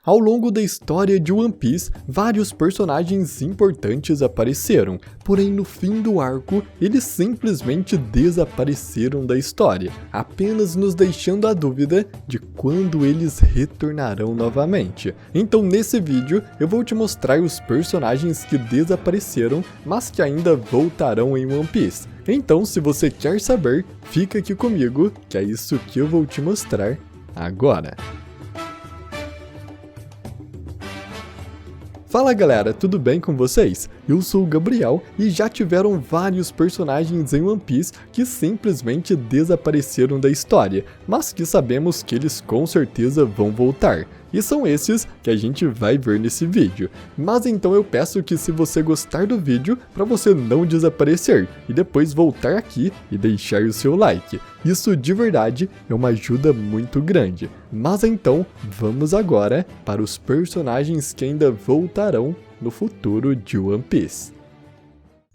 Ao longo da história de One Piece, vários personagens importantes apareceram, porém no fim do arco, eles simplesmente desapareceram da história, apenas nos deixando a dúvida de quando eles retornarão novamente. Então nesse vídeo, eu vou te mostrar os personagens que desapareceram, mas que ainda voltarão em One Piece. Então se você quer saber, fica aqui comigo, que é isso que eu vou te mostrar agora. Fala galera, tudo bem com vocês? Eu sou o Gabriel e já tiveram vários personagens em One Piece que simplesmente desapareceram da história, mas que sabemos que eles com certeza vão voltar. E são esses que a gente vai ver nesse vídeo. Mas então eu peço que se você gostar do vídeo, para você não desaparecer e depois voltar aqui e deixar o seu like. Isso de verdade é uma ajuda muito grande. Mas então, vamos agora para os personagens que ainda voltarão no futuro de One Piece.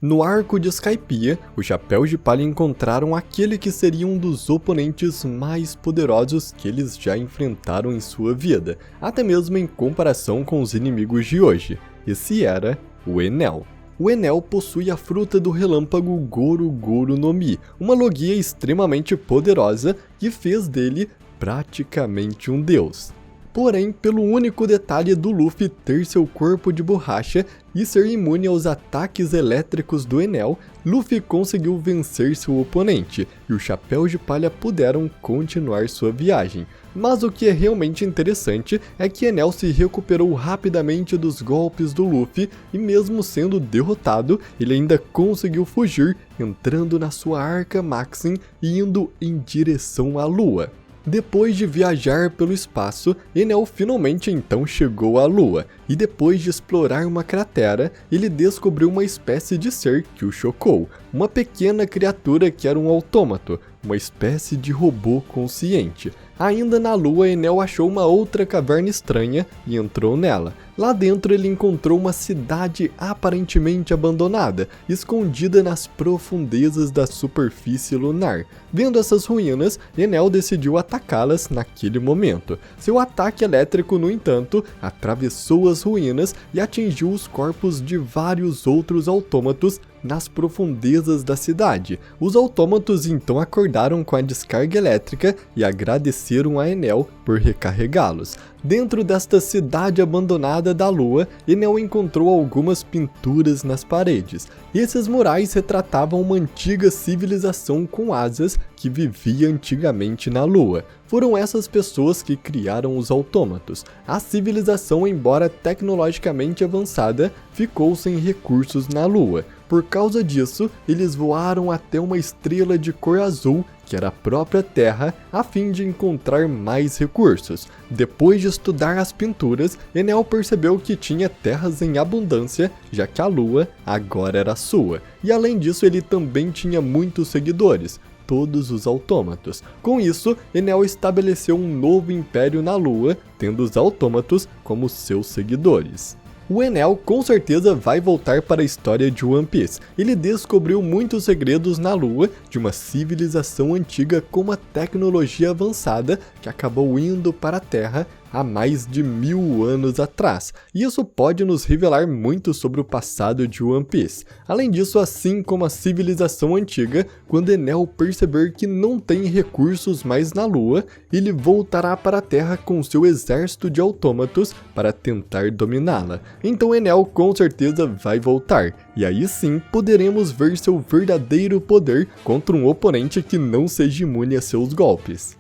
No arco de Skypiea, os Chapéus de Palha encontraram aquele que seria um dos oponentes mais poderosos que eles já enfrentaram em sua vida, até mesmo em comparação com os inimigos de hoje. Esse era o Enel. O Enel possui a fruta do relâmpago Goro Goro no Mi, uma logia extremamente poderosa que fez dele praticamente um deus. Porém, pelo único detalhe do Luffy ter seu corpo de borracha e ser imune aos ataques elétricos do Enel, Luffy conseguiu vencer seu oponente e os Chapéus de Palha puderam continuar sua viagem. Mas o que é realmente interessante é que Enel se recuperou rapidamente dos golpes do Luffy e mesmo sendo derrotado, ele ainda conseguiu fugir, entrando na sua Arca Maxim e indo em direção à Lua. Depois de viajar pelo espaço, Enel finalmente então chegou à Lua, e depois de explorar uma cratera, ele descobriu uma espécie de ser que o chocou, uma pequena criatura que era um autômato, uma espécie de robô consciente. Ainda na Lua, Enel achou uma outra caverna estranha e entrou nela. Lá dentro ele encontrou uma cidade aparentemente abandonada, escondida nas profundezas da superfície lunar. Vendo essas ruínas, Enel decidiu atacá-las naquele momento. Seu ataque elétrico, no entanto, atravessou as ruínas e atingiu os corpos de vários outros autômatos nas profundezas da cidade. Os autômatos então acordaram com a descarga elétrica e agradeceram a Enel por recarregá-los. Dentro desta cidade abandonada da Lua, Enel encontrou algumas pinturas nas paredes. Esses murais retratavam uma antiga civilização com asas que vivia antigamente na Lua. Foram essas pessoas que criaram os autômatos. A civilização, embora tecnologicamente avançada, ficou sem recursos na Lua. Por causa disso, eles voaram até uma estrela de cor azul, que era a própria Terra, a fim de encontrar mais recursos. Depois de estudar as pinturas, Enel percebeu que tinha terras em abundância, já que a Lua agora era sua. E além disso, ele também tinha muitos seguidores, todos os autômatos. Com isso, Enel estabeleceu um novo império na Lua, tendo os autômatos como seus seguidores. O Enel com certeza vai voltar para a história de One Piece. Ele descobriu muitos segredos na Lua de uma civilização antiga com uma tecnologia avançada que acabou indo para a Terra há mais de 1000 anos atrás. E isso pode nos revelar muito sobre o passado de One Piece. Além disso, assim como a civilização antiga, quando Enel perceber que não tem recursos mais na Lua, ele voltará para a Terra com seu exército de autômatos para tentar dominá-la. Então Enel com certeza vai voltar, e aí sim poderemos ver seu verdadeiro poder contra um oponente que não seja imune a seus golpes.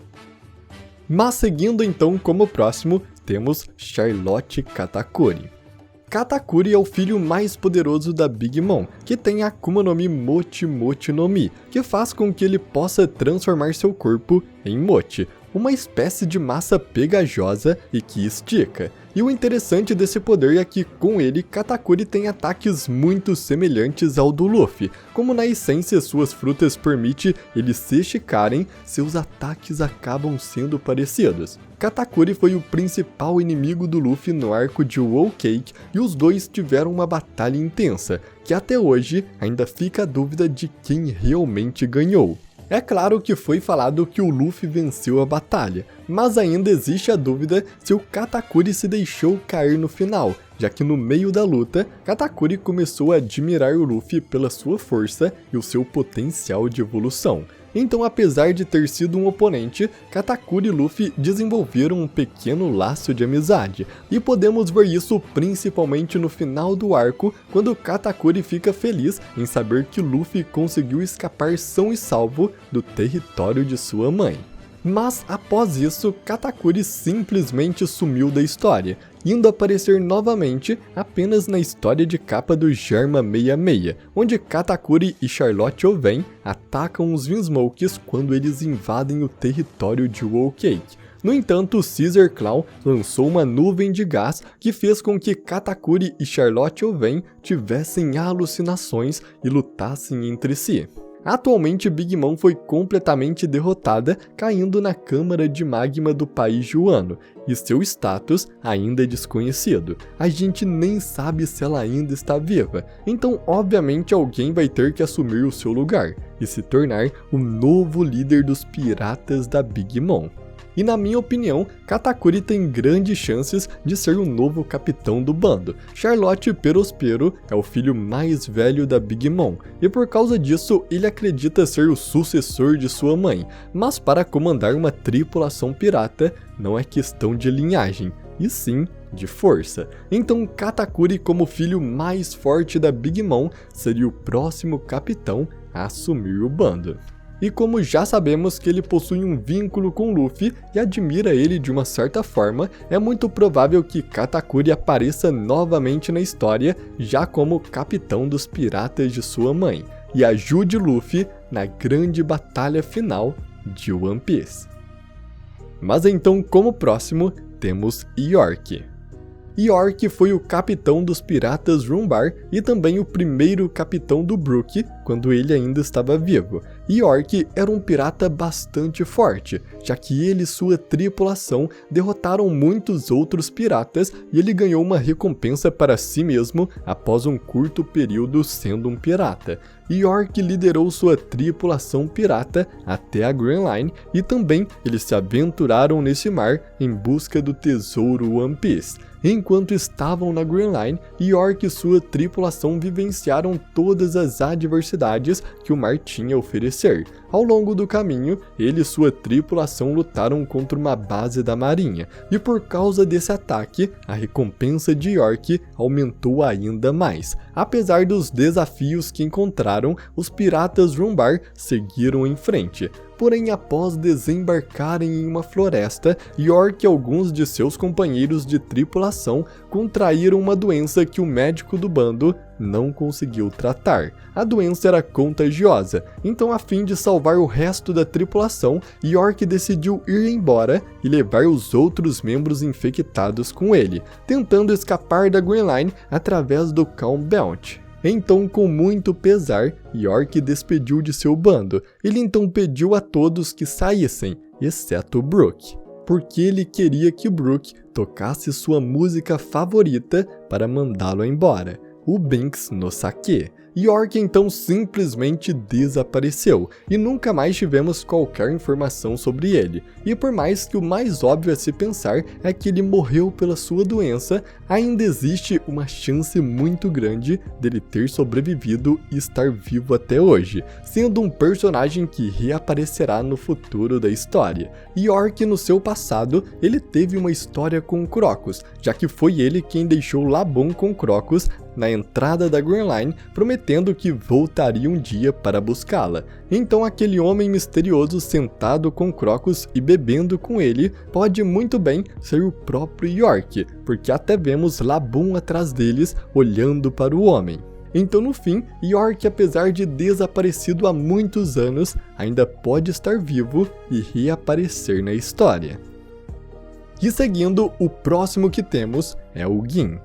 Mas seguindo então como próximo, temos Charlotte Katakuri. Katakuri é o filho mais poderoso da Big Mom, que tem a Akuma no Mi Mochi Mochi no Mi, que faz com que ele possa transformar seu corpo em mochi, uma espécie de massa pegajosa e que estica. E o interessante desse poder é que, com ele, Katakuri tem ataques muito semelhantes ao do Luffy. Como na essência suas frutas permitem eles se esticarem, seus ataques acabam sendo parecidos. Katakuri foi o principal inimigo do Luffy no arco de Whole Cake e os dois tiveram uma batalha intensa, que até hoje ainda fica a dúvida de quem realmente ganhou. É claro que foi falado que o Luffy venceu a batalha, mas ainda existe a dúvida se o Katakuri se deixou cair no final, já que no meio da luta, Katakuri começou a admirar o Luffy pela sua força e o seu potencial de evolução. Então, apesar de ter sido um oponente, Katakuri e Luffy desenvolveram um pequeno laço de amizade, e podemos ver isso principalmente no final do arco, quando Katakuri fica feliz em saber que Luffy conseguiu escapar são e salvo do território de sua mãe. Mas após isso, Katakuri simplesmente sumiu da história, indo aparecer novamente apenas na história de capa do Germa 66, onde Katakuri e Charlotte Oven atacam os Vinsmokes quando eles invadem o território de Whole Cake. No entanto, Caesar Claw lançou uma nuvem de gás que fez com que Katakuri e Charlotte Oven tivessem alucinações e lutassem entre si. Atualmente, Big Mom foi completamente derrotada, caindo na câmara de magma do país Juano, e seu status ainda é desconhecido. A gente nem sabe se ela ainda está viva, então obviamente alguém vai ter que assumir o seu lugar e se tornar o novo líder dos piratas da Big Mom. E na minha opinião, Katakuri tem grandes chances de ser o novo capitão do bando. Charlotte Perospero é o filho mais velho da Big Mom, e por causa disso ele acredita ser o sucessor de sua mãe, mas para comandar uma tripulação pirata não é questão de linhagem, e sim de força. Então Katakuri, como filho mais forte da Big Mom, seria o próximo capitão a assumir o bando. E como já sabemos que ele possui um vínculo com Luffy e admira ele de uma certa forma, é muito provável que Katakuri apareça novamente na história, já como capitão dos piratas de sua mãe, e ajude Luffy na grande batalha final de One Piece. Mas então, como próximo, temos York. York foi o capitão dos piratas Rumbar e também o primeiro capitão do Brook quando ele ainda estava vivo. York era um pirata bastante forte, já que ele e sua tripulação derrotaram muitos outros piratas e ele ganhou uma recompensa para si mesmo após um curto período sendo um pirata. York liderou sua tripulação pirata até a Grand Line e também eles se aventuraram nesse mar em busca do tesouro One Piece. Enquanto estavam na Grand Line, York e sua tripulação vivenciaram todas as adversidades que o mar tinha a oferecer. Ao longo do caminho, ele e sua tripulação lutaram contra uma base da marinha, e por causa desse ataque, a recompensa de York aumentou ainda mais. Apesar dos desafios que encontraram, os piratas Rumbar seguiram em frente. Porém, após desembarcarem em uma floresta, York e alguns de seus companheiros de tripulação contraíram uma doença que o médico do bando não conseguiu tratar. A doença era contagiosa, então a fim de salvar o resto da tripulação, York decidiu ir embora e levar os outros membros infectados com ele, tentando escapar da Grand Line através do Calm Belt. Então, com muito pesar, York despediu de seu bando. Ele então pediu a todos que saíssem, exceto Brook, porque ele queria que Brook tocasse sua música favorita para mandá-lo embora, o Binks no Sake. York então simplesmente desapareceu e nunca mais tivemos qualquer informação sobre ele. E por mais que o mais óbvio a se pensar é que ele morreu pela sua doença, ainda existe uma chance muito grande dele ter sobrevivido e estar vivo até hoje, sendo um personagem que reaparecerá no futuro da história. York, no seu passado, ele teve uma história com Crocus, já que foi ele quem deixou Labum com Crocus na entrada da Grand Line, prometendo que voltaria um dia para buscá-la. Então aquele homem misterioso sentado com Crocus e bebendo com ele pode muito bem ser o próprio York, porque até vemos Labum atrás deles olhando para o homem. Então no fim, York, apesar de desaparecido há muitos anos, ainda pode estar vivo e reaparecer na história. E seguindo, o próximo que temos é o Gin.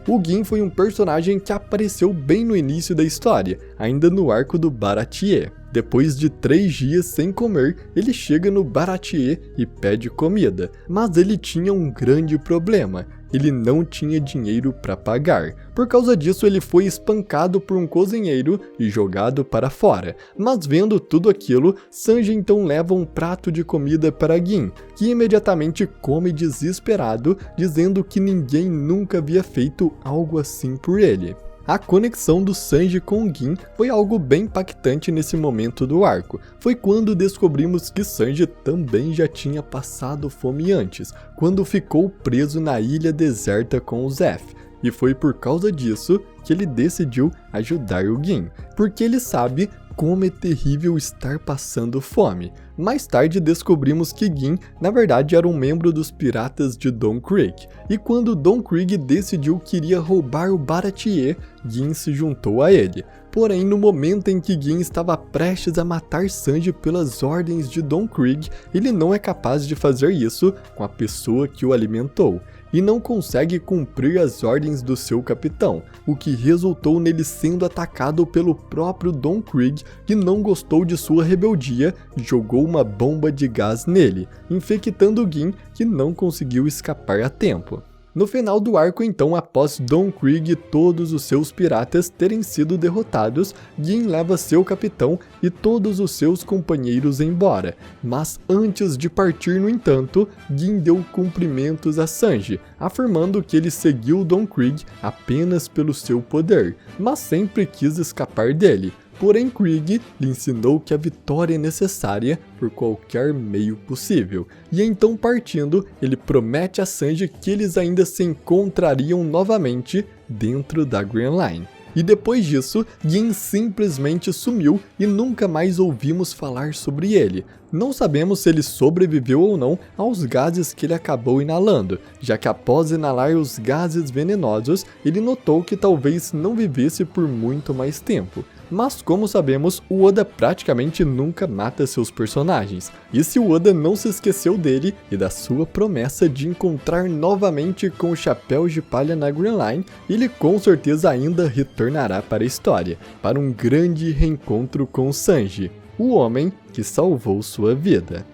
O Gin foi um personagem que apareceu bem no início da história, ainda no arco do Baratie. Depois de 3 dias sem comer, ele chega no Baratie e pede comida, mas ele tinha um grande problema. ele não tinha dinheiro para pagar. Por causa disso, ele foi espancado por um cozinheiro e jogado para fora. Mas vendo tudo aquilo, Sanji então leva um prato de comida para Gin, que imediatamente come desesperado, dizendo que ninguém nunca havia feito algo assim por ele. A conexão do Sanji com Gin foi algo bem impactante nesse momento do arco. Foi quando descobrimos que Sanji também já tinha passado fome antes, quando ficou preso na ilha deserta com o Zeff. E foi por causa disso que ele decidiu ajudar o Gin, porque ele sabe como é terrível estar passando fome. Mais tarde descobrimos que Gin, na verdade, era um membro dos piratas de Don Krieg, e quando Don Krieg decidiu que iria roubar o Baratie, Gin se juntou a ele. Porém, no momento em que Gin estava prestes a matar Sanji pelas ordens de Don Krieg, ele não é capaz de fazer isso com a pessoa que o alimentou, e não consegue cumprir as ordens do seu capitão, o que resultou nele sendo atacado pelo próprio Don Krieg, que não gostou de sua rebeldia e jogou uma bomba de gás nele, infectando Gin, que não conseguiu escapar a tempo. No final do arco então, após Don Krieg e todos os seus piratas terem sido derrotados, Gin leva seu capitão e todos os seus companheiros embora. Mas antes de partir, no entanto, Gin deu cumprimentos a Sanji, afirmando que ele seguiu Don Krieg apenas pelo seu poder, mas sempre quis escapar dele. Porém, Krieg lhe ensinou que a vitória é necessária por qualquer meio possível, e então partindo, ele promete a Sanji que eles ainda se encontrariam novamente dentro da Grand Line. E depois disso, Gin simplesmente sumiu e nunca mais ouvimos falar sobre ele. Não sabemos se ele sobreviveu ou não aos gases que ele acabou inalando, já que após inalar os gases venenosos, ele notou que talvez não vivesse por muito mais tempo. Mas como sabemos, o Oda praticamente nunca mata seus personagens, e se o Oda não se esqueceu dele e da sua promessa de encontrar novamente com o Chapéu de Palha na Grand Line, ele com certeza ainda retornará para a história, para um grande reencontro com Sanji, o homem que salvou sua vida.